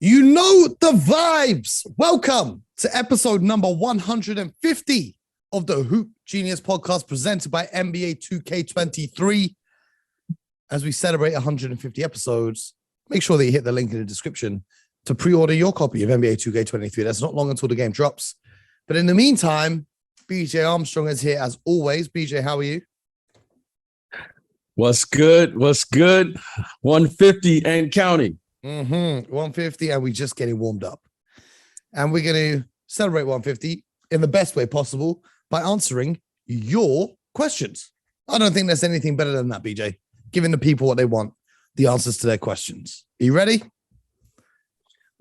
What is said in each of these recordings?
You know the vibes. Welcome to episode number 150 of the Hoop Genius podcast presented by NBA 2K23. As we celebrate 150 episodes, make sure that you hit the link in the description to pre-order your copy of NBA 2K23. That's not long until the game drops. But in the meantime, BJ Armstrong is here as always. BJ, how are you? What's good? 150 and counting. 150, and we're just getting warmed up. And we're going to celebrate 150 in the best way possible by answering your questions. I don't think there's anything better than that, BJ. Giving the people what they want, the answers to their questions. Are you ready?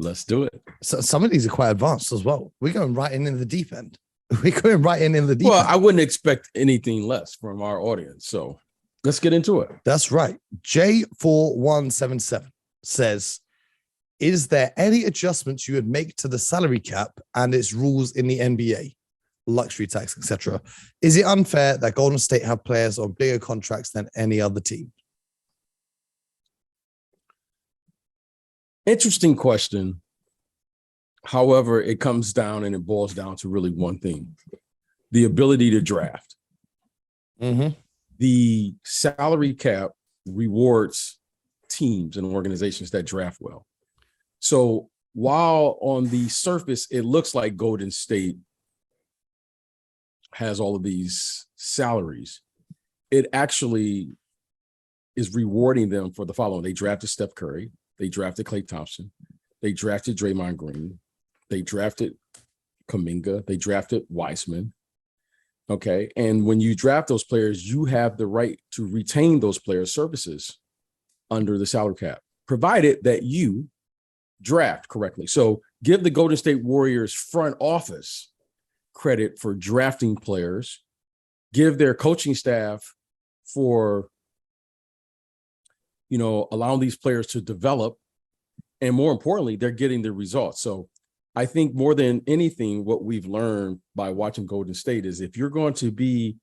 Let's do it. So some of these are quite advanced as well. We're going right in the deep end. Well, I wouldn't expect anything less from our audience. So let's get into it. That's right. J4177 says, is there any adjustments you would make to the salary cap and its rules in the NBA, luxury tax, etc.? Is it unfair that Golden State have players on bigger contracts than any other team? Interesting question. However, it comes down and it boils down to really one thing: the ability to draft. The salary cap rewards teams and organizations that draft well. So while on the surface, it looks like Golden State has all of these salaries, it actually is rewarding them for the following. They drafted Steph Curry. They drafted Klay Thompson. They drafted Draymond Green. They drafted Kuminga. They drafted Wiseman. Okay. And when you draft those players, you have the right to retain those players' services under the salary cap, provided that you draft correctly. So give the Golden State Warriors front office credit for drafting players, give their coaching staff for, allowing these players to develop. And more importantly, they're getting the results. So I think more than anything, what we've learned by watching Golden State is if you're going to be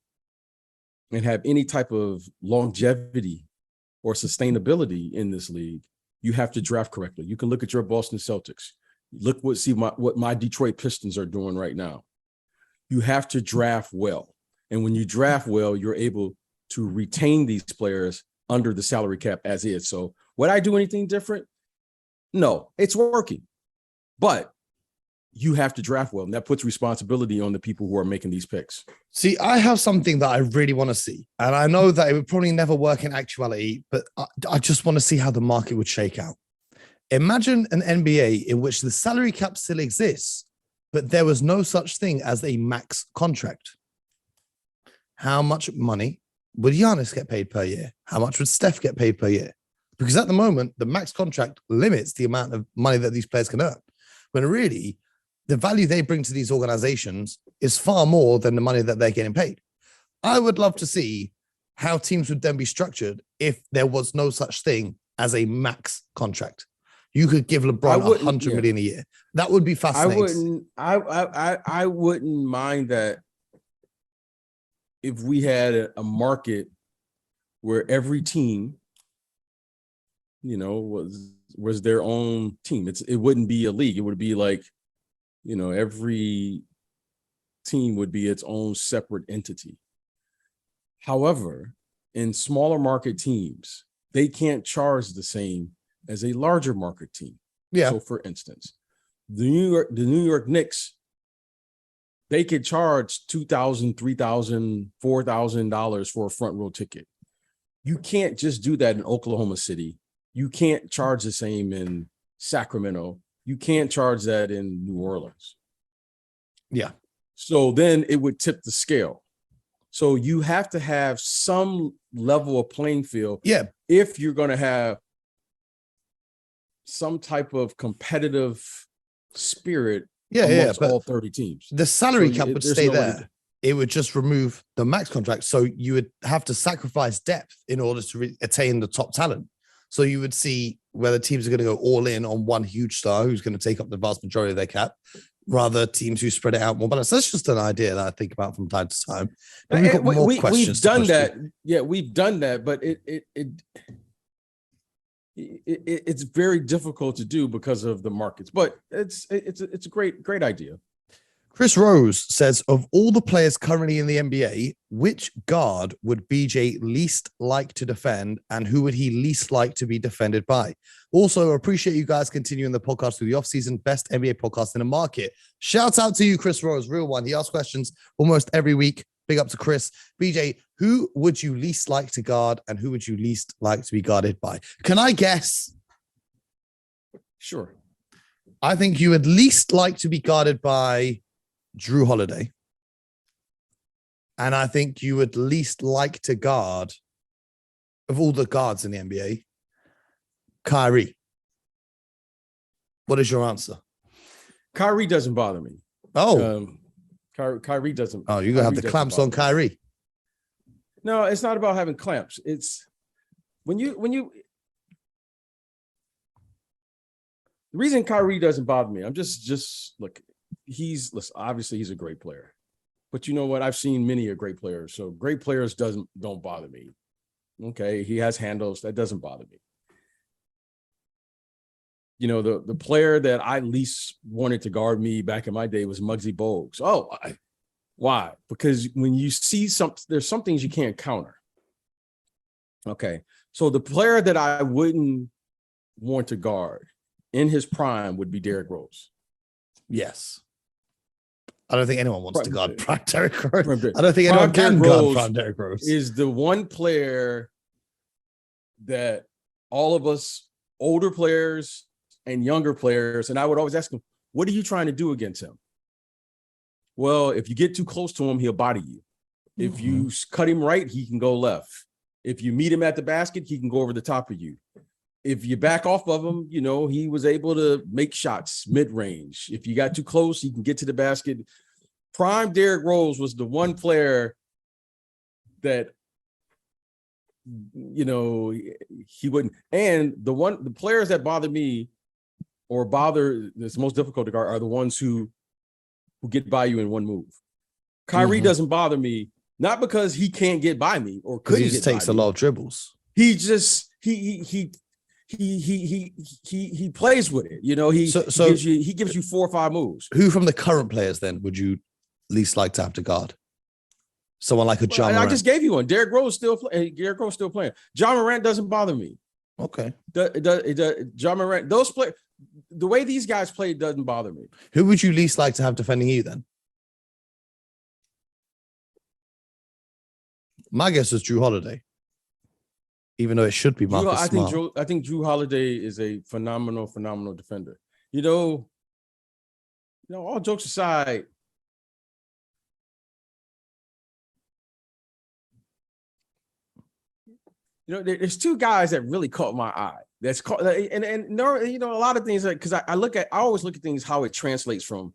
and have any type of longevity or sustainability in this league, you have to draft correctly. You can look at your Boston Celtics. See what my Detroit Pistons are doing right now. You have to draft well. And when you draft well, you're able to retain these players under the salary cap as is. So would I do anything different? No, it's working. But you have to draft well, and that puts responsibility on the people who are making these picks. See, I have something that I really want to see, and I know that it would probably never work in actuality, but I just want to see how the market would shake out. Imagine an NBA in which the salary cap still exists, but there was no such thing as a max contract. How much money would Giannis get paid per year? How much would Steph get paid per year? Because at the moment, the max contract limits the amount of money that these players can earn, when really the value they bring to these organizations is far more than the money that they're getting paid. I would love to see how teams would then be structured if there was no such thing as a max contract. You could give LeBron $100 million a year. That would be fascinating. I wouldn't mind that if we had a market where every team, was their own team. It wouldn't be a league. It would be like, every team would be its own separate entity. However, in smaller market teams, they can't charge the same as a larger market team. Yeah. So for instance, the New York Knicks, they could charge $2,000, $3,000, $4,000 for a front row ticket. You can't just do that in Oklahoma City. You can't charge the same in Sacramento. You can't charge that in New Orleans. Yeah. So then it would tip the scale. So you have to have some level of playing field. Yeah. If you're going to have some type of competitive spirit amongst all 30 teams. The salary cap would stay there. It would just remove the max contract. So you would have to sacrifice depth in order to attain the top talent. So you would see whether teams are going to go all in on one huge star who's going to take up the vast majority of their cap, rather teams who spread it out more balanced. That's just an idea that I think about from time to time. But we've got more questions. We've done that. Yeah, we've done that, but it's very difficult to do because of the markets, but it's a great idea. Chris Rose says, of all the players currently in the NBA, which guard would BJ least like to defend and who would he least like to be defended by? Also, appreciate you guys continuing the podcast through the offseason. Best NBA podcast in the market. Shout out to you, Chris Rose, real one. He asks questions almost every week. Big up to Chris. BJ, who would you least like to guard and who would you least like to be guarded by? Can I guess? Sure. I think you would least like to be guarded by Drew Holiday. And I think you would least like to guard, of all the guards in the NBA, Kyrie. What is your answer? Kyrie doesn't bother me. Oh, Kyrie doesn't. oh, you're going to have the clamps on Kyrie. No, it's not about having clamps. It's when you the reason Kyrie doesn't bother me. I'm just look, obviously he's a great player. But you know what? I've seen many a great players. So great players don't bother me. Okay, he has handles. That doesn't bother me. You know, the player that I least wanted to guard me back in my day was Muggsy Bogues. Oh, why? Because when you see there's some things you can't counter. Okay, so the player that I wouldn't want to guard in his prime would be Derrick Rose. Yes. I don't think anyone wants to guard prime Derrick Rose. I don't think anyone Derrick can Rose guard prime Derrick Rose. Is the one player that all of us older players and younger players, and I would always ask him, what are you trying to do against him? Well, if you get too close to him, he'll body you. If you cut him right, he can go left. If you meet him at the basket, he can go over the top of you. If you back off of him, you know, he was able to make shots mid-range. If you got too close, he can get to the basket. Prime Derrick Rose was the one player that, you know, he wouldn't. And the players that bother me or that's most difficult to guard are the ones who get by you in one move. Kyrie doesn't bother me, not because he can't get by me or couldn't. He just takes a lot of dribbles. He just he plays with it. You know, he gives you 4 or 5 moves. Who from the current players then would you least like to have to guard? Someone like a John Morant. I just gave you one. Derrick Rose still playing. John Morant doesn't bother me. Okay. John Morant, those players, the way these guys play doesn't bother me. Who would you least like to have defending you then? My guess is Drew Holiday. Even though it should be Marcus Smart. I think Drew Holiday is a phenomenal defender. You know, all jokes aside, you know, there's 2 guys that really caught my eye. That's caught, and no, you know, a lot of things because I always look at things how it translates from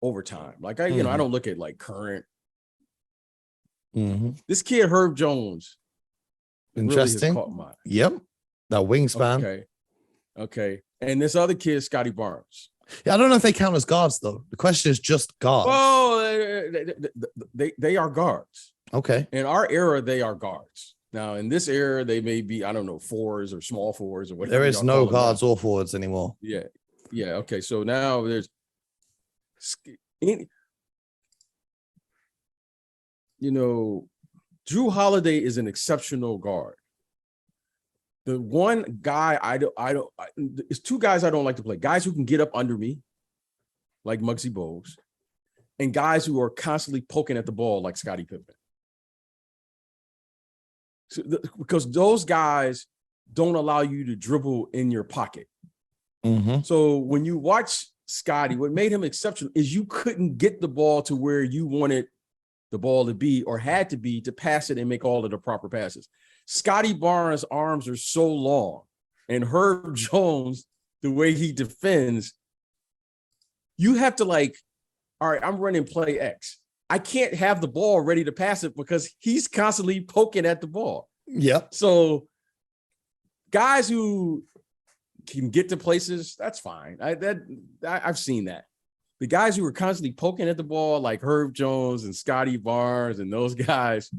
over time. Like you know, I don't look at like current. This kid Herb Jones. Interesting. Really caught my eye. Yep. That wingspan. Okay. And this other kid, Scotty Barnes. Yeah, I don't know if they count as guards though. The question is just guards. Oh, they are guards. Okay. In our era, they are guards. Now, in this era, they may be, I don't know, 4s or small 4s or whatever. There is no guards or forwards anymore. Yeah. Okay. So now there's, you know, Drew Holiday is an exceptional guard. The one guy it's 2 guys I don't like to play. Guys who can get up under me, like Muggsy Bogues, and guys who are constantly poking at the ball, like Scottie Pippen. So because those guys don't allow you to dribble in your pocket. So when you watch Scottie, what made him exceptional is you couldn't get the ball to where you wanted the ball to be or had to be to pass it and make all of the proper passes. Scotty Barnes' arms are so long, and Herb Jones, the way he defends, you have to like, all right, I'm running play X. I can't have the ball ready to pass it because he's constantly poking at the ball. Yep. So guys who can get to places, that's fine. I've seen that. The guys who were constantly poking at the ball, like Herb Jones and Scotty Barnes and those guys,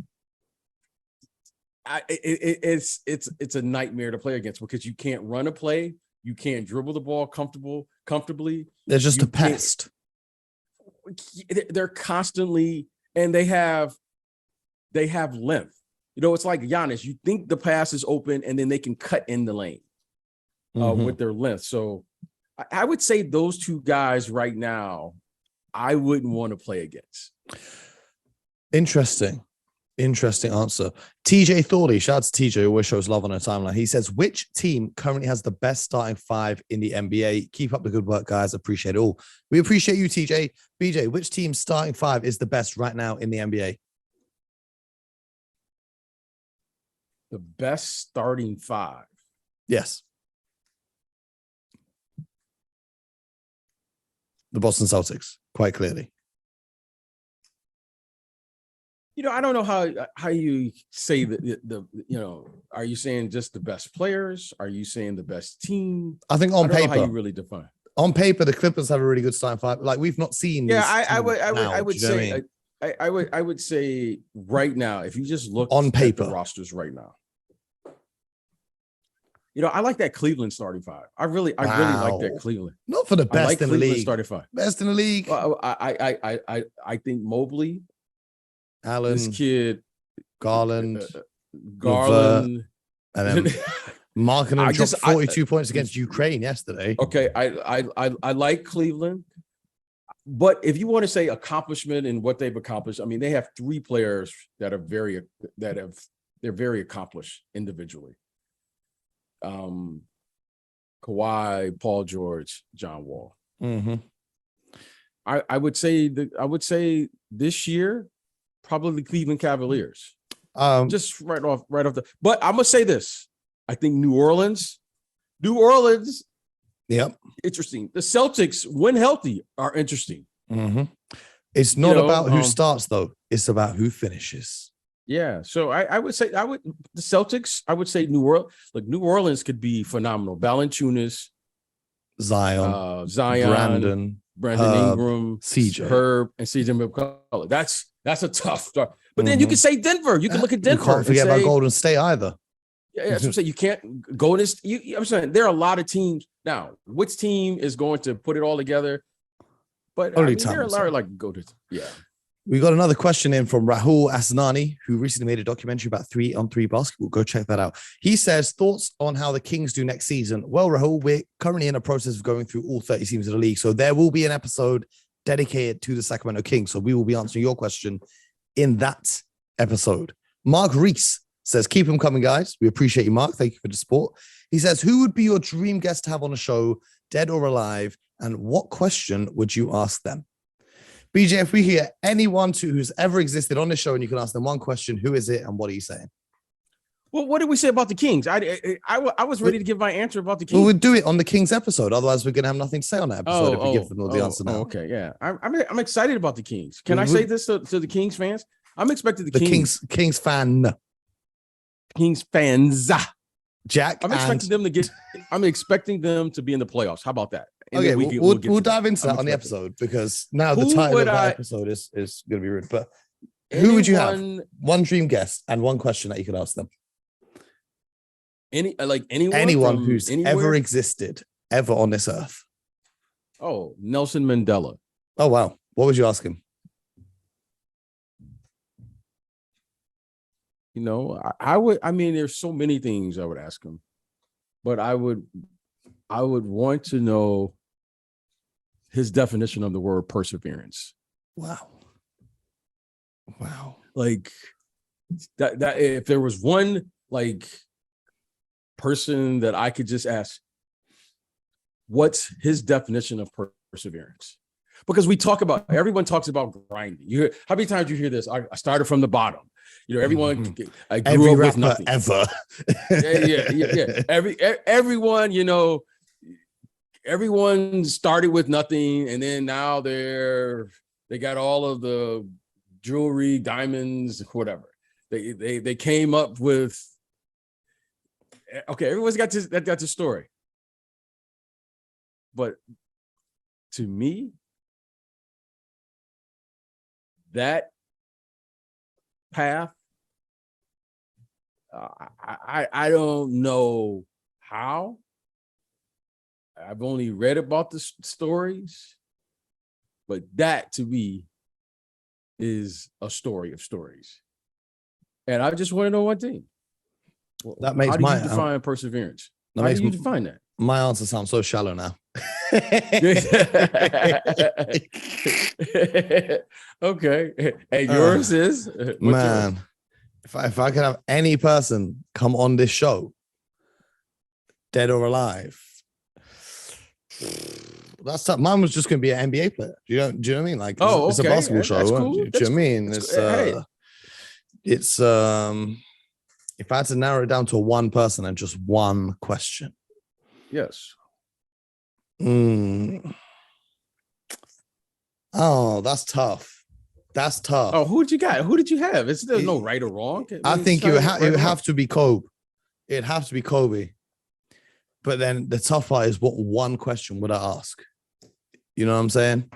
It's a nightmare to play against because you can't run a play, you can't dribble the ball comfortably. They're just You a pest. They're constantly, and they have length. It's like Giannis. You think the pass is open, and then they can cut in the lane with their length. So I would say those two guys right now, I wouldn't want to play against. Interesting answer. TJ Thorley, shout out to TJ, always shows love on her timeline. He says, which team currently has the best starting five in the NBA? Keep up the good work, guys. Appreciate it all. We appreciate you, TJ. BJ, which team's starting five is the best right now in the NBA? The best starting five. Yes. The Boston Celtics, quite clearly. I don't know how you say the are you saying just the best players? Are you saying the best team? I think on paper, how you really define. On paper, the Clippers have a really good starting five. Like, we've not seen. Yeah, I would say right now, if you just look on paper at the rosters right now, I like that Cleveland starting five. I really like that Cleveland. Not for the best in the league. Starting five. Best in the league. I think Mobley, Allen, this kid, Garland, and then Markkanen dropped 42 points against Ukraine yesterday. Okay, I like Cleveland, but if you want to say accomplishment and what they've accomplished, I mean, they have three players that are they're very accomplished individually. Kawhi, Paul George, John Wall. Mm-hmm. I would say this year, probably the Cleveland Cavaliers. Just right off but I'm gonna say this. I think New Orleans. Yep. Interesting. The Celtics, when healthy, are interesting. Mm-hmm. It's not about who starts, though. It's about who finishes. Yeah. So I would say the Celtics. I would say New Orleans. Look, New Orleans could be phenomenal. Valanciunas, Zion, Brandon Ingram, CJ, Herb, and CJ McCollum. That's a tough start. But then you can say Denver. You can look at Denver. You can't forget about Golden State either. Yeah, that's what I'm saying. You can't go this. I'm saying there are a lot of teams now. Which team is going to put it all together? But there are a lot of yeah. We got another question in from Rahul Asnani, who recently made a documentary about 3-on-3 basketball. Go check that out. He says, thoughts on how the Kings do next season? Well, Rahul, we're currently in a process of going through all 30 teams of the league. So there will be an episode dedicated to the Sacramento Kings. So we will be answering your question in that episode. Mark Reese says, keep them coming, guys. We appreciate you, Mark. Thank you for the support. He says, who would be your dream guest to have on the show, dead or alive? And what question would you ask them? BJ, if we hear anyone who's ever existed on the show and you can ask them one question, who is it and what are you saying? Well, what did we say about the Kings? I was ready to give my answer about the Kings. Well, we'll do it on the Kings episode. Otherwise, we're going to have nothing to say on that episode if we give them the answer now. Okay, yeah. I'm excited about the Kings. Can I say this to the Kings fans? I'm expecting the Kings fans. Jack, I'm expecting them to be in the playoffs. How about that? And okay, we'll dive into that on the episode because now the title of that episode is going to be rude. But who would you have? One dream guest and one question that you could ask them. Anyone who's ever existed ever on this earth. Oh, Nelson Mandela. Oh wow, what would you ask him? I would. I mean, there's so many things I would ask him, but I would want to know his definition of the word perseverance. Wow. Like that if there was one person that I could just ask, what's his definition of perseverance? Because everyone talks about grinding. You hear, how many times you hear this? I started from the bottom. Everyone I grew up with nothing ever. yeah. Everyone, everyone started with nothing, and then now they got all of the jewelry, diamonds, whatever. They came up with. Okay, everyone's got this story, but to me, that path, I don't know how. I've only read about the stories, but that to me is a story of stories. And I just want to know one thing. That makes how do my you define perseverance? that How makes do you define that? my answer sounds so shallow now. Okay. And yours is what's Man, yours? if I could have any person come on this show, dead or alive, that's tough. Mine was just going to be an NBA player. Do you know what I mean? Like, Oh, it's a okay. basketball show. That's Do cool. you know what I mean? Hey, It's if I had to narrow it down to one person and just one question. yes. Oh, that's tough. That's tough. Oh, who did you got? Who did you have? There's no right or wrong. I think it would have to be Kobe. It'd have to be Kobe. But then the tough part is, what one question would I ask? You know what I'm saying?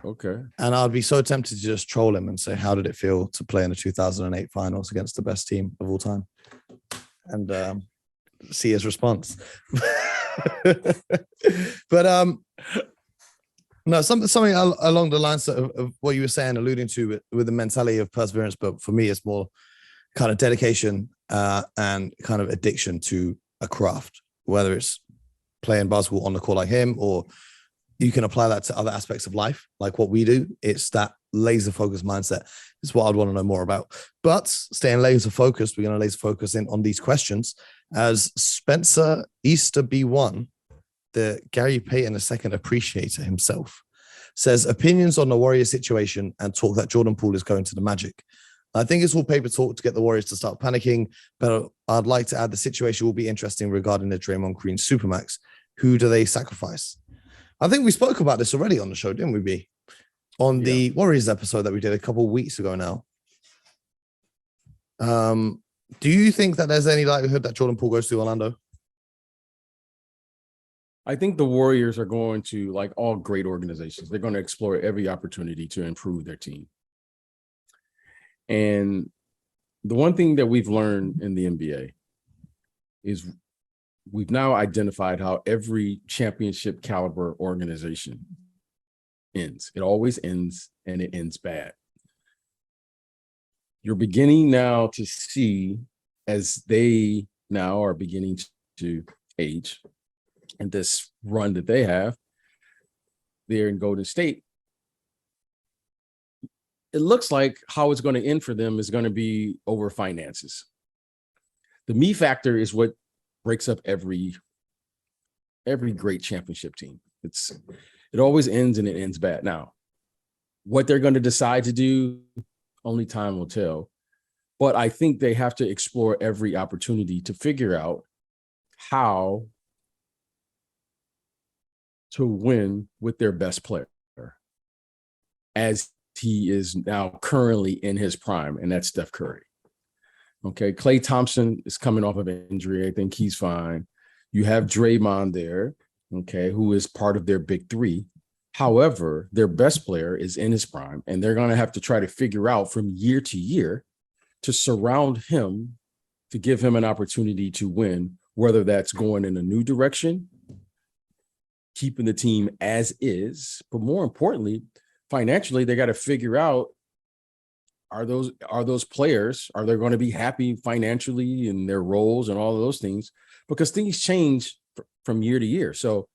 Okay. And I'd be so tempted to just troll him and say, how did it feel to play in the 2008 finals against the best team of all time? And see his response. But no, something along the lines of what you were saying, alluding to with the mentality of perseverance. But for me, it's more kind of dedication and kind of addiction to a craft, whether it's playing basketball on the court like him, or you can apply that to other aspects of life, like what we do. It's that laser focused mindset is what I'd want to know more about. But staying laser focused, we're going to laser focus in on these questions as Spencer Easter B1, the Gary Payton II appreciator himself, says opinions on the Warriors situation and talk that Jordan Poole is going to the Magic. I think it's all paper talk to get the Warriors to start panicking, but I'd like to add the situation will be interesting regarding the Draymond Green Supermax. Who do they sacrifice? I think we spoke about this already on the show, didn't we, B? On the Warriors episode that we did a couple of weeks ago now. Do you think that there's any likelihood that Jordan Poole goes to Orlando? I think the Warriors are going to, like all great organizations, they're going to explore every opportunity to improve their team. And the one thing that we've learned in the NBA is we've now identified how every championship caliber organization ends. It always ends, and it ends bad. You're beginning now to see, as they now are beginning to age, and this run that they have there in Golden State, it looks like how it's going to end for them is going to be over finances. The me factor is what breaks up every great championship team. It always ends, and it ends bad. Now, what they're going to decide to do, only time will tell. But I think they have to explore every opportunity to figure out how to win with their best player, as he is now currently in his prime, and that's Steph Curry. Okay, Klay Thompson is coming off of an injury. I think he's fine. You have Draymond there, okay, who is part of their big three. However, their best player is in his prime, and they're going to have to try to figure out from year to year to surround him, to give him an opportunity to win, whether that's going in a new direction, keeping the team as is, but more importantly, financially, they got to figure out, are those players, are they going to be happy financially in their roles and all of those things? Because things change from year to year. So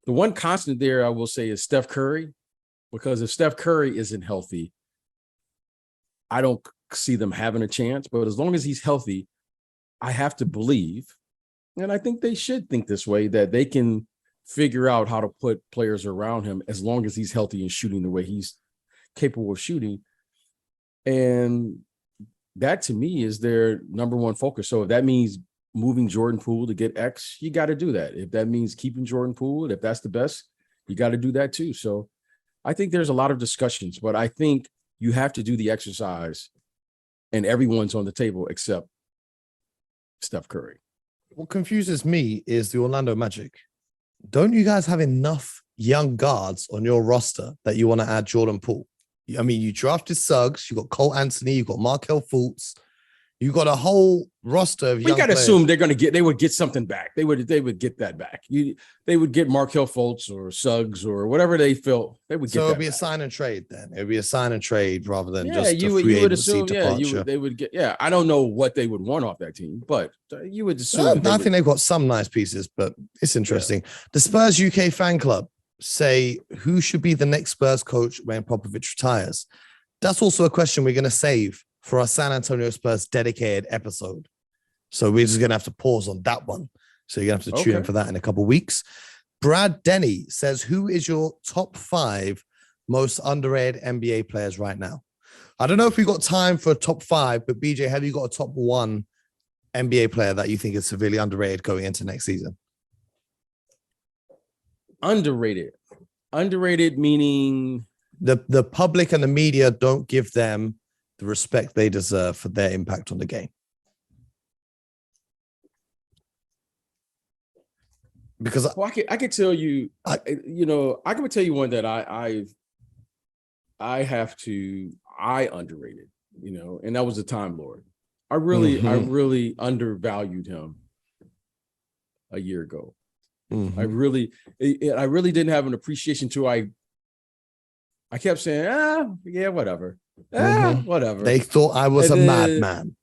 the one constant there, I will say, is Steph Curry, because if Steph Curry isn't healthy, I don't see them having a chance. But as long as he's healthy, I have to believe, and I think they should think this way, that they can figure out how to put players around him as long as he's healthy and shooting the way he's capable of shooting. And that, to me, is their number one focus. So if that means moving Jordan Poole to get X, you got to do that. If that means keeping Jordan Poole, if that's the best, you got to do that too. So I think there's a lot of discussions, but I think you have to do the exercise, and everyone's on the table except Steph Curry. What confuses me is the Orlando Magic. Don't you guys have enough young guards on your roster that you want to add Jordan Poole? I mean, you drafted Suggs, you got Cole Anthony, you got Markelle Fultz, You got a whole roster of We young got to players. assume they would get something back. They would get that back. They would get Markelle Fultz or Suggs or whatever they felt they would So get it'll that be a back. sign and trade then. It'll be a sign and trade rather than Yeah, just a you free would agency assume, departure. they would get. Yeah, I don't know what they would want off that team, but you would assume. I that think they've got some nice pieces, but it's interesting. The Spurs UK fan club say who should be the next Spurs coach when Popovich retires. That's also a question we're going to save for our San Antonio Spurs dedicated episode. So we're just going to have to pause on that one. So you're going to have to tune in for that in a couple of weeks. Brad Denny says, who is your top 5 most underrated NBA players right now? I don't know if we've got time for a top 5, but BJ, have you got a top 1 NBA player that you think is severely underrated going into next season? Underrated meaning the public and the media don't give them the respect they deserve for their impact on the game. Because I could tell you, I can tell you one that I underrated, and that was the Time Lord. I really undervalued him a year ago. I really didn't have an appreciation to I kept saying, yeah, whatever. Whatever. They thought I was a madman.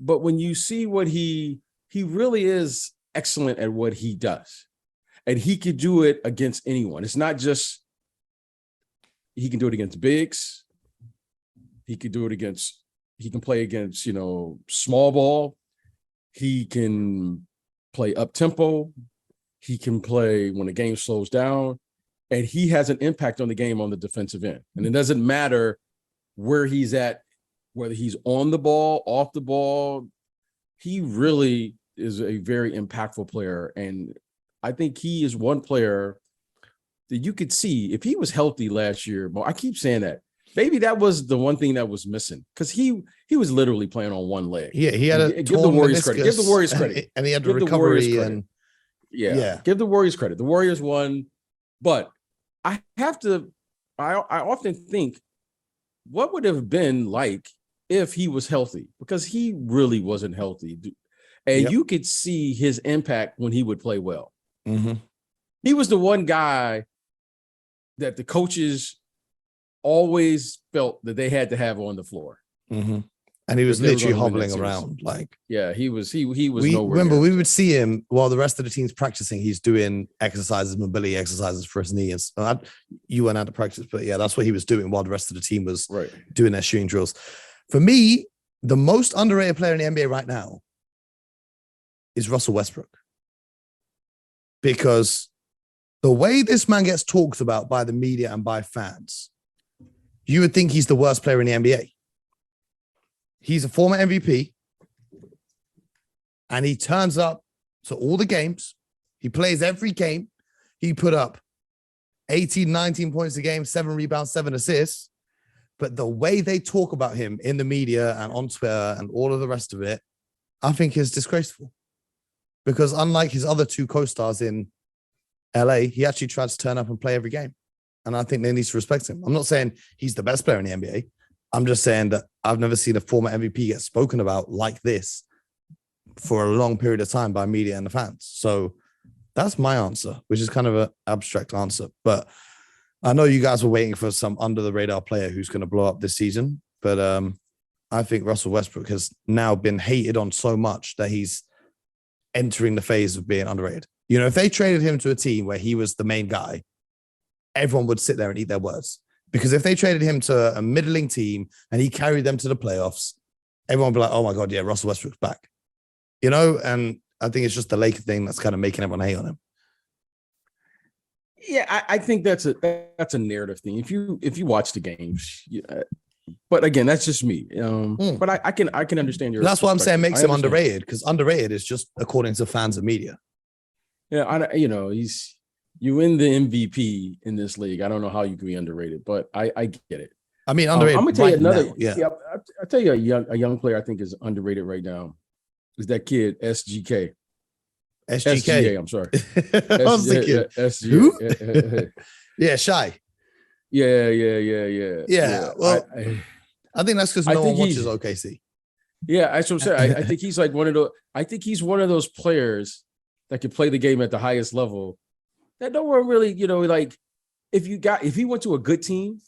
But when you see what he really is excellent at what he does, and he could do it against anyone. It's not just he can do it against bigs. He can play against, small ball. He can play up tempo. He can play when the game slows down, and he has an impact on the game on the defensive end. And it doesn't matter where he's at, whether he's on the ball, off the ball. He really is a very impactful player. And I think he is one player that you could see if he was healthy last year. But I keep saying that. Maybe that was the one thing that was missing, because he was literally playing on one leg. Yeah, he had a give the Warriors credit. Give the Warriors credit. And he had the recovery and give the Warriors credit. The Warriors won, but I often think, what would have been like if he was healthy? Because he really wasn't healthy. And you could see his impact when he would play well. Mm-hmm. He was the one guy that the coaches always felt that they had to have on the floor. Mm-hmm. And he was literally hobbling around. He was remember, we would see him while the rest of the team's practicing. He's doing exercises, mobility exercises for his knee. And you went out to practice, but yeah, that's what he was doing while the rest of the team was doing their shooting drills. For me, the most underrated player in the NBA right now is Russell Westbrook. Because the way this man gets talked about by the media and by fans, you would think he's the worst player in the NBA. He's a former MVP, and he turns up to all the games. He plays every game. He put up 18, 19 points a game, 7 rebounds, 7 assists. But the way they talk about him in the media and on Twitter and all of the rest of it, I think is disgraceful. Because unlike his other 2 co-stars in LA, he actually tries to turn up and play every game. And I think they need to respect him. I'm not saying he's the best player in the NBA. I'm just saying that I've never seen a former MVP get spoken about like this for a long period of time by media and the fans. So that's my answer, which is kind of an abstract answer. But I know you guys were waiting for some under the radar player who's going to blow up this season. But I think Russell Westbrook has now been hated on so much that he's entering the phase of being underrated. If they traded him to a team where he was the main guy, everyone would sit there and eat their words. Because if they traded him to a middling team and he carried them to the playoffs, everyone would be like, oh my God, yeah, Russell Westbrook's back. And I think it's just the Laker thing that's kind of making everyone hate on him. Yeah, I think that's a narrative thing. If you watch the games, but again, that's just me. But I can understand your. That's what I'm saying makes him underrated, because underrated is just according to fans and media. Yeah, you win the MVP in this league. I don't know how you can be underrated, but I get it. I mean, underrated. I'm gonna tell you another. Now, I'll tell you a young player I think is underrated right now. Is that kid SGK? SGA, I'm sorry. I was thinking, who? Yeah, Shy. Yeah. Well, I think that's because no one watches OKC. Yeah, that's what I'm saying. I think he's like one of those. I think he's one of those players that can play the game at the highest level. That no one really, like if he went to a good team,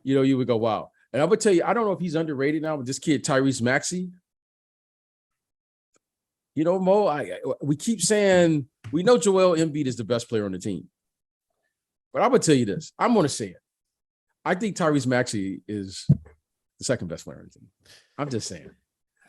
you would go, wow. And I would tell you, I don't know if he's underrated now, but this kid, Tyrese Maxey, Mo, we keep saying we know Joel Embiid is the best player on the team. But I'm going to tell you this. I'm going to say it. I think Tyrese Maxey is the second best player on the team. I'm just saying.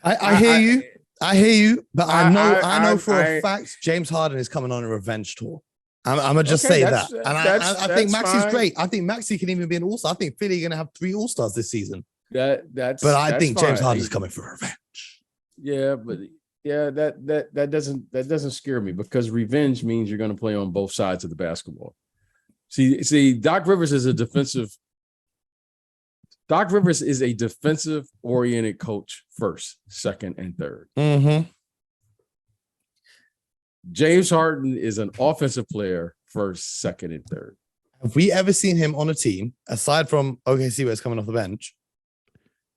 I hear you. I hear you, but I know for a fact James Harden is coming on a revenge tour. I'm gonna just say that, and I think Maxey's great. I think Maxey can even be an all-star. I think Philly are gonna have 3 all-stars this season. But I think James Harden is coming for revenge. Yeah, but that doesn't scare me because revenge means you're gonna play on both sides of the basketball. See, Doc Rivers is a defensive oriented coach first, second, and third. Mm-hmm. James Harden is an offensive player first, second, and third. Have we ever seen him on a team, aside from OKC where he's coming off the bench,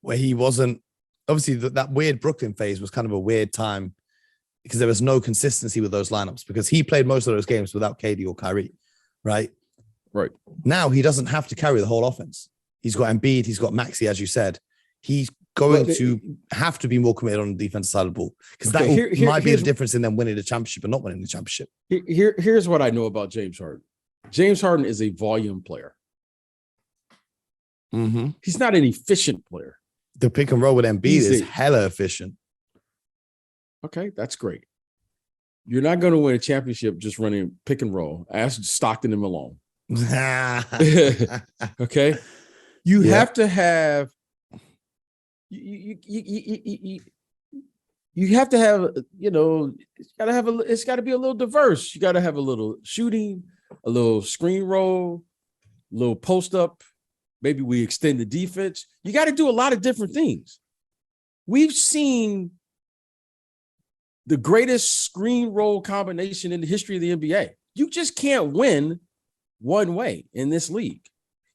where he wasn't, obviously that weird Brooklyn phase was kind of a weird time because there was no consistency with those lineups because he played most of those games without KD or Kyrie, right? Right. Now he doesn't have to carry the whole offense. He's got Embiid, he's got Maxey, as you said. He's going to have to be more committed on the defensive side of the ball because that might be the difference in them winning the championship and not winning the championship. Here's what I know about James Harden. James Harden is a volume player. Mm-hmm. He's not an efficient player. The pick and roll with Embiid is hella efficient. Okay, that's great. You're not going to win a championship just running pick and roll. Ask Stockton and Malone. Okay, you have to have you have to have it's got to be a little diverse. You got to have a little shooting, a little screen roll, a little post up. Maybe we extend the defense. You got to do a lot of different things. We've seen the greatest screen roll combination in the history of the NBA. You just can't win one way in this league.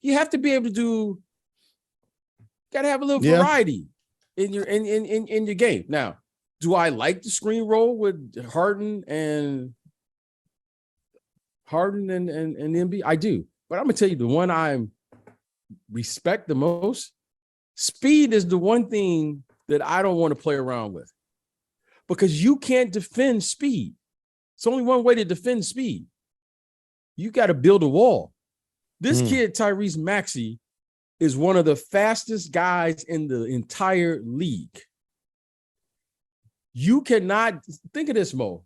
You have to be able to got to have a little variety in your in your game. Now, do I like the screen roll with Harden and Embiid? I do. But I'm going to tell you the one I respect the most, speed is the one thing that I don't want to play around with because you can't defend speed. It's only one way to defend speed. You got to build a wall. This kid, Tyrese Maxey, is one of the fastest guys in the entire league. You cannot think of this, Mo.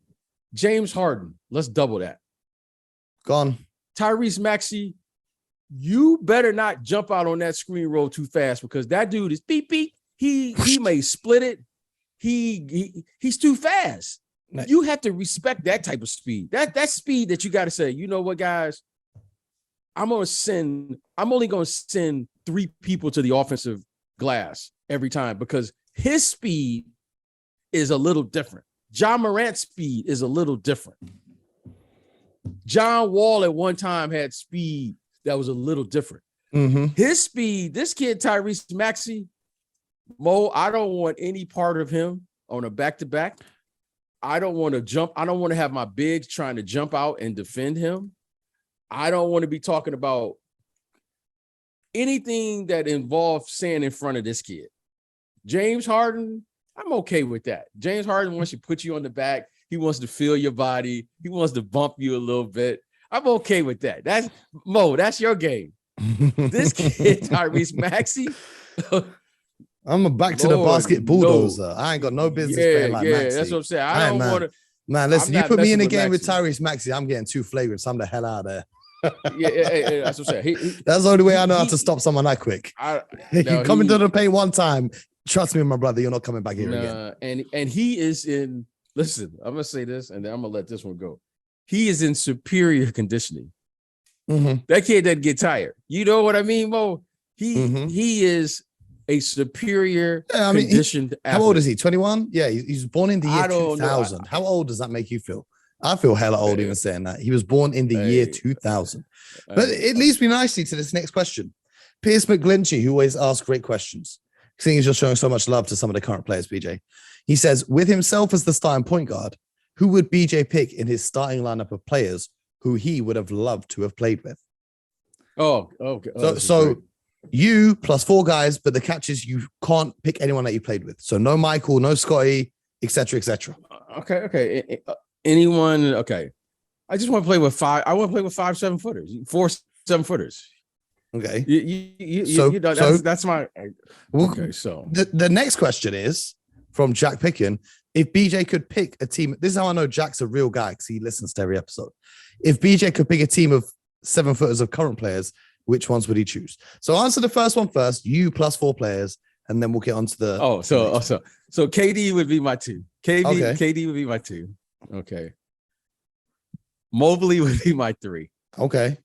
James Harden, let's double that. Gone. Tyrese Maxey, you better not jump out on that screen roll too fast because that dude is beep beep. He may split it. He's too fast. You have to respect that type of speed. That speed that you got to say, you know what, guys? I'm only going to send 3 people to the offensive glass every time because his speed is a little different. Ja Morant's speed is a little different. John Wall at one time had speed that was a little different. Mm-hmm. His speed, this kid, Tyrese Maxey, Mo, I don't want any part of him on a back-to-back. I don't want to jump. I don't want to have my bigs trying to jump out and defend him. I don't want to be talking about anything that involves staying in front of this kid. James Harden, I'm okay with that. James Harden wants to put you on the back. He wants to feel your body. He wants to bump you a little bit. I'm okay with that. That's Mo, that's your game. This kid, Tyrese Maxey. I'm a back to the basket bulldozer. No. I ain't got no business playing like Maxey. That's what I'm saying. I don't want to. Man, listen, you put me in a game with Tyrese Maxey, I'm getting too flagrant. So I'm the hell out of there. That's what I'm saying. That's the only way I know how to stop someone that quick. You come into the paint one time, trust me, my brother, you're not coming back here again. And he is in. Listen, I'm gonna say this, and then I'm gonna let this one go. He is in superior conditioning. Mm-hmm. That kid doesn't get tired. You know what I mean, Mo? He is a superior conditioned athlete. How old is he? 21? Yeah, he's born in the year 2000. How old does that make you feel? I feel hella old even saying that. He was born in the year 2000. But it leads me nicely to this next question. Pierce McGlinchey, who always asks great questions. seeing he's just showing so much love to some of the current players, BJ. He says, with himself as the starting point guard, who would BJ pick in his starting lineup of players who he would have loved to have played with? Oh, okay. Oh, So you plus 4 guys, but the catch is you can't pick anyone that you played with. So no Michael, no Scotty, etc., etc. Okay. Anyone? Okay. I just want to play with 5. I want to play with 5 7-footers, 4 7-footers. Okay. You know, that's my. Okay. So the next question is from Jack Picken. If BJ could pick a team, this is how I know Jack's a real guy because he listens to every episode. If BJ could pick a team of 7-footers of current players, which ones would he choose? So answer the first one first, you plus 4 players, and then we'll get on to the. So KD would be my 2. Okay. KD would be my 2. Okay. Mobley would be my 3. Okay.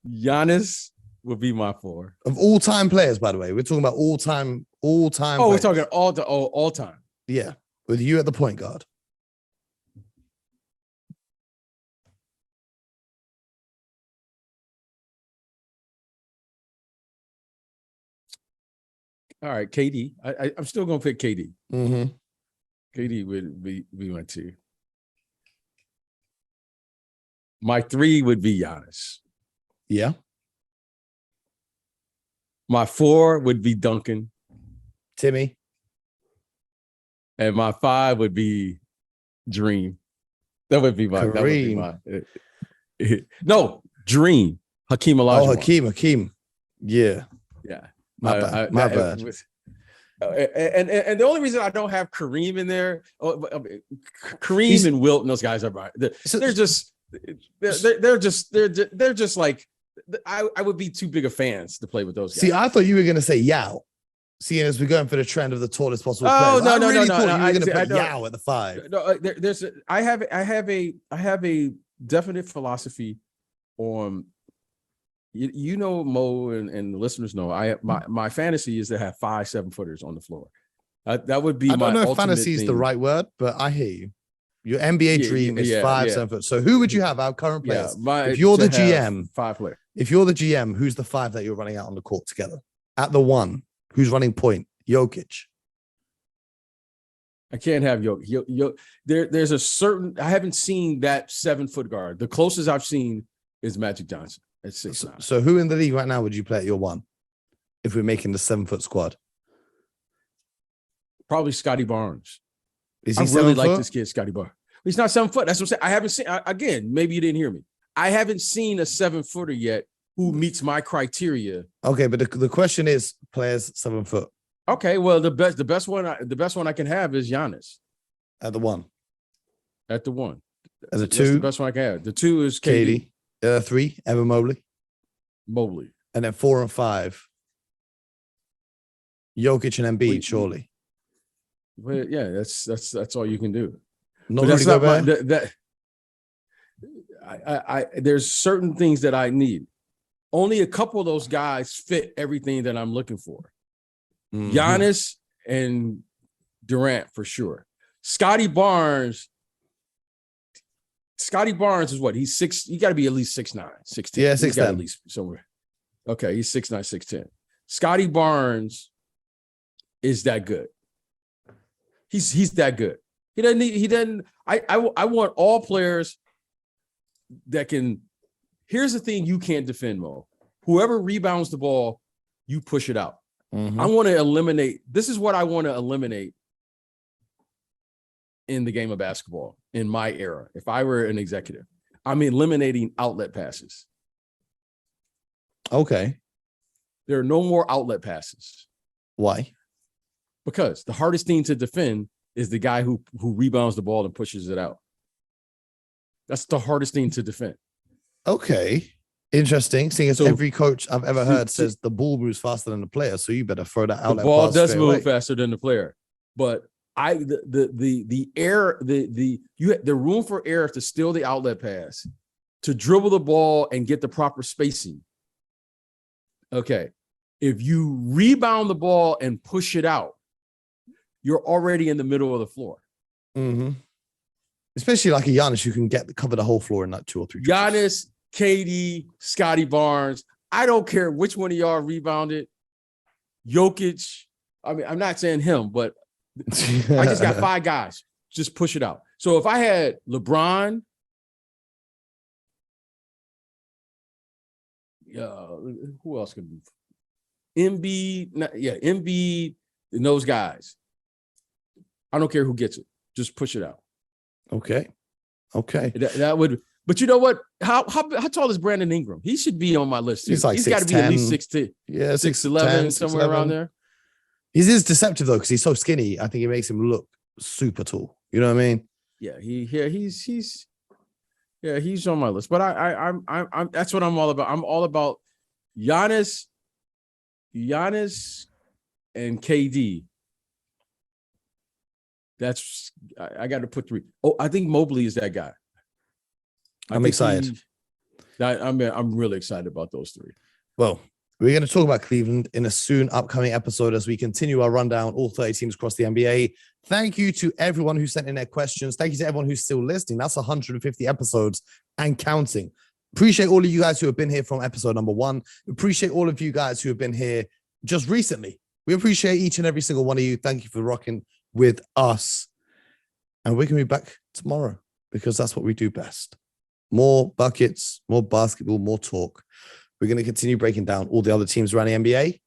Giannis would be my 4. Of all time players, by the way, we're talking about all time. Oh, players. we're talking all time. Yeah, with you at the point guard. All right, KD. I'm still gonna pick KD. Mm-hmm. KD would be my 2. My 3 would be Giannis. Yeah. My 4 would be Duncan. Timmy. And my 5 would be Dream. That would be my. No, Dream. Hakeem Olajuwon. Oh, Hakeem. Yeah. Yeah. My bad. And the only reason I don't have Kareem in there, Kareem and Wilt and those guys are right. They're just like I would be too big of fans to play with those guys. See, I thought you were going to say Yao. Seeing as we're going for the trend of the tallest possible players. No. You were I going to put Yao at the 5. No, I have a definite philosophy on. You know, Mo and the listeners know. My fantasy is to have 5 7-footers on the floor. That would be. I don't my know if fantasy is the right word, but I hear you. Your NBA dream is 5 7-foot. So who would you have? Our current players. If you're the GM, 5 players. If you're the GM, who's the 5 that you're running out on the court together? At the 1, who's running point? Jokic. I can't have Jokic. There's a certain. I haven't seen that 7-foot guard. The closest I've seen is Magic Johnson. At 6'9". So who in the league right now would you play at your 1 if we're making the 7-foot squad? Probably Scotty Barnes. Is he I really 7 like foot? this kid, Scotty Barnes. He's not 7 foot. That's what I'm saying. I haven't seen, again, maybe you didn't hear me. I haven't seen a 7-footer yet who meets my criteria. Okay, but the question is players 7 foot. Okay, well, the best one I can have is Giannis. At the 1. At the 1. At the 2. That's the best one I can have. The 2 is KD. 3, Evan Mobley. And then 4 and 5. Jokic and Embiid, surely. But yeah, that's all you can do. Not really go there's certain things that I need. Only a couple of those guys fit everything that I'm looking for. Mm-hmm. Giannis and Durant for sure. Scotty Barnes is what? He's 6. You got to be at least 6'9", 6'10". Yeah, 6'10". At least somewhere. Okay, he's 6'9", 6'10". Scotty Barnes is that good. He's that good. He doesn't. I want all players that can. Here's the thing you can't defend, Mo. Whoever rebounds the ball, you push it out. Mm-hmm. I want to eliminate. This is what I want to eliminate in the game of basketball in my era. If I were an executive, I'm eliminating outlet passes. Okay. There are no more outlet passes. Why? Because the hardest thing to defend is the guy who rebounds the ball and pushes it out. That's the hardest thing to defend. Okay. Interesting. Seeing as every coach I've ever heard says the ball moves faster than the player, so you better throw that outlet. The ball does move faster than the player, but the room for error to steal the outlet pass, to dribble the ball and get the proper spacing. Okay, if you rebound the ball and push it out, you're already in the middle of the floor. Mm-hmm. Especially like a Giannis, you can cover the whole floor in like 2 or 3. Giannis, KD, Scotty Barnes. I don't care which one of y'all rebounded. Jokic, I mean, I'm not saying him, but I just got 5 guys. Just push it out. So if I had LeBron, who else could be? Embiid, Embiid, and those guys. I don't care who gets it. Just push it out. Okay. That would. But you know what? How tall is Brandon Ingram? He should be on my list. Too. He's like he's got to be at least 6'10". Yeah, 6'11", somewhere around there. He is deceptive though, because he's so skinny. I think it makes him look super tall. You know what I mean? Yeah, he's on my list. But I'm that's what I'm all about. I'm all about Giannis and KD. That's I got to put 3. Oh, I think Mobley is that guy. I'm excited. I'm really excited about those 3. Well, we're going to talk about Cleveland in a soon upcoming episode as we continue our rundown, all 30 teams across the NBA. Thank you to everyone who sent in their questions. Thank you to everyone who's still listening. That's 150 episodes and counting. Appreciate all of you guys who have been here from episode number 1. Appreciate all of you guys who have been here just recently. We appreciate each and every single one of you. Thank you for rocking with us. And we're going to be back tomorrow because that's what we do best. More buckets, more basketball, more talk. We're going to continue breaking down all the other teams around the NBA.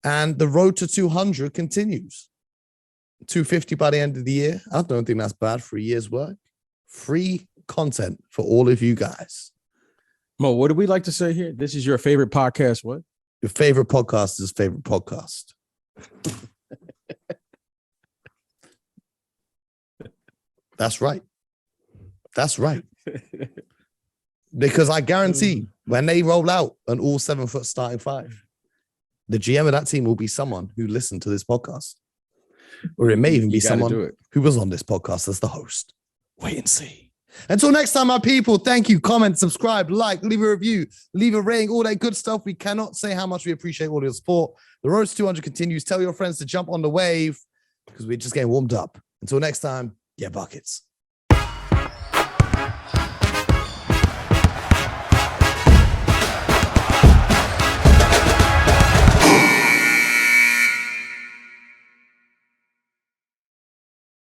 And the road to 200 continues. 250 by the end of the year. I don't think that's bad for a year's work. Free content for all of you guys. Mo, what do we like to say here? This is your favorite podcast, what? Your favorite podcast is favorite podcast. That's right. That's right. Because I guarantee when they roll out an all 7-foot starting 5, the GM of that team will be someone who listened to this podcast. Or it may even be someone who was on this podcast as the host. Wait and see. Until next time, my people, thank you. Comment, subscribe, like, leave a review, leave a rating, all that good stuff. We cannot say how much we appreciate all your support. The road to 200 continues. Tell your friends to jump on the wave because we're just getting warmed up. Until next time, yeah, buckets.